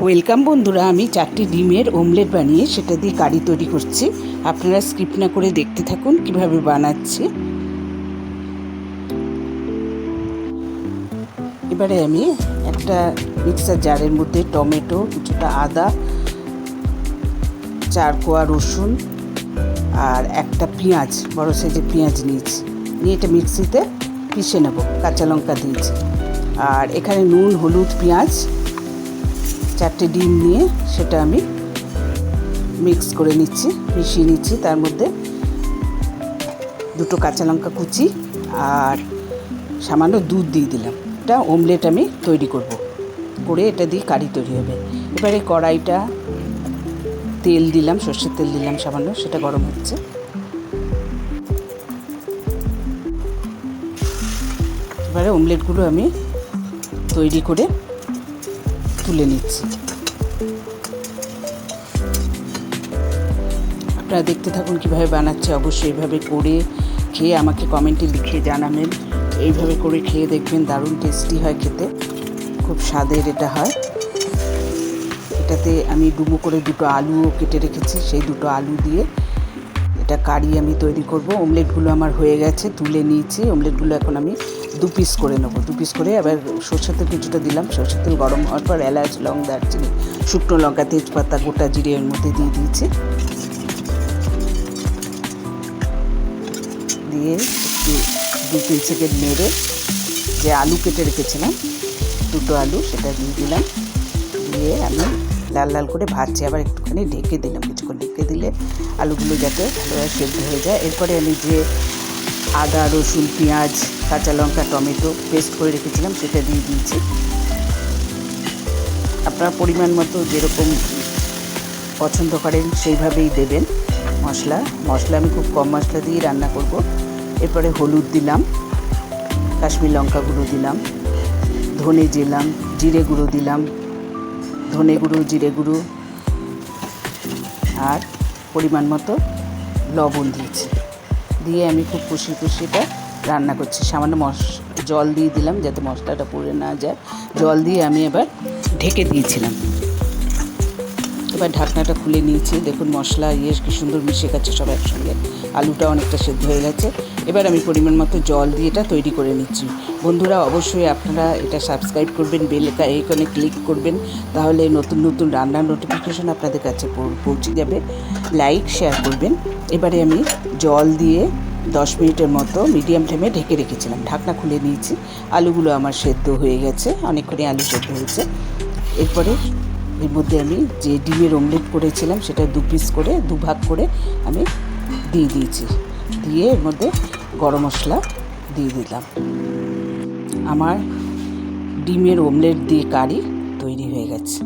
Welcome বন্ধুরা, আমি 4টি ডিমের অমলেট বানিয়ে সেটা দিয়ে কারি তৈরি করছি। আপনারা স্কিপ না করে দেখতে থাকুন কিভাবে বানাচ্ছি। এবারে আমি একটা মিক্সার জারের মধ্যে টমেটো, কিছুটা আদা, 4 কোয়া রসুন আর একটা পেঁয়াজ, বড় সাইজের পেঁয়াজ নিয়েছি। নিয়ে এটা মিক্সিতে পিষে নেব। কাঁচা লঙ্কা দিয়েছি। আর এখানে নুন, হলুদ, পেঁয়াজ, 4টে ডিম নিয়ে সেটা আমি মিক্স করে নিচ্ছি, মিশিয়ে নিচ্ছি। তার মধ্যে 2টো কাঁচা লঙ্কা কুচি আর সামান্য দুধ দিয়ে দিলাম। এটা অমলেট আমি তৈরি করব, করে এটা দিয়ে কারি তৈরি হবে। এবারে কড়াইটা তেল দিলাম, সর্ষের তেল দিলাম সামান্য, সেটা গরম হচ্ছে। এবারে অমলেটগুলো আমি তৈরি করে তুলে নিচ্ছি। আপনারা দেখতে থাকুন কীভাবে বানাচ্ছে। অবশ্যই এইভাবে করে খেয়ে আমাকে কমেন্টে লিখে জানাবেন। এইভাবে করে খেয়ে দেখবেন, দারুণ টেস্টি হয় খেতে, খুব স্বাদের এটা হয়। এটাতে আমি ডুমো করে 2টো আলুও কেটে রেখেছি, সেই 2টো আলু দিয়ে এটা কারি আমি তৈরি করব। অমলেটগুলো আমার হয়ে গেছে, তুলে নিয়েছি। অমলেটগুলো এখন আমি 2 পিস করে নেবো। 2 পিস করে আবার সরষের তেল কিছুটা দিলাম। সরষের তেল গরম হওয়ার পর এলাচ, লং, দারচিনি, শুকনো লঙ্কা, তেজপাতা, গোটা জিরে এর মধ্যে দিয়ে দিয়েছি। দিয়ে একটু 2-3 সেকেন্ড নেড়ে যে আলু কেটে রেখেছিলাম, 2টো আলু, সেটা দিয়ে দিলাম। দিয়ে আমি লাল লাল করে ভাজছি। আবার একটুখানি ঢেকে দিলাম, কিছুক্ষণ ঢেকে দিলে আলুগুলো যাতে ভালোভাবে সেদ্ধ হয়ে যায়। এরপরে আমি যে আদা, রসুন, পেঁয়াজ, কাঁচা লঙ্কা, টমেটো পেস্ট করে রেখেছিলাম সেটা দিয়ে দিয়েছি। আপনারা পরিমাণ মতো যেরকম পছন্দ করেন সেইভাবেই দেবেন। মশলা আমি খুব কম মশলা দিয়ে রান্না করব। এরপরে হলুদ দিলাম, কাশ্মীর লঙ্কা গুঁড়ো দিলাম, ধনে দিলাম, জিরে গুঁড়ো দিলাম, ধনে গুঁড়ো, জিরে গুঁড়ো আর পরিমাণ মতো লবণ দিয়েছি। দিয়ে আমি খুব কষিয়ে রান্না করছি। সামান্য জল দিয়ে দিলাম যাতে মশলাটা পুড়ে না যায়। জল দিয়ে আমি এবার ঢেকে দিয়েছিলাম। এবার ঢাকনাটা খুলে নিয়েছি। দেখুন মশলা কি সুন্দর মিশে গেছে সব একসঙ্গে। আলুটা অনেকটা সেদ্ধ হয়ে গেছে। এবার আমি পরিমাণ মতো জল দিয়ে এটা তৈরি করে নিচ্ছি। বন্ধুরা, অবশ্যই আপনারা এটা সাবস্ক্রাইব করবেন, বেল আইকনে ক্লিক করবেন, তাহলে নতুন নতুন রান্নার নোটিফিকেশন আপনাদের কাছে পৌঁছে যাবে। লাইক, শেয়ার করবেন। এবারে আমি জল দিয়ে 10 মিনিটের মতো মিডিয়াম ফ্লেমে ঢেকে রেখেছিলাম। ঢাকনা খুলে নিয়েছি। আলুগুলো আমার সেদ্ধ হয়ে গেছে, অনেকক্ষণই আলু সেদ্ধ হয়েছে। এরপরে এর মধ্যে আমি যে ডিমের অমলেট করেছিলাম সেটা 2 পিস করে 2 ভাগ করে আমি দিয়ে দিয়েছি। দিয়ে এর মধ্যে গরম মশলা দিয়ে দিলাম। আমার ডিমের অমলেট দিয়ে কারি তৈরি হয়ে গেছে।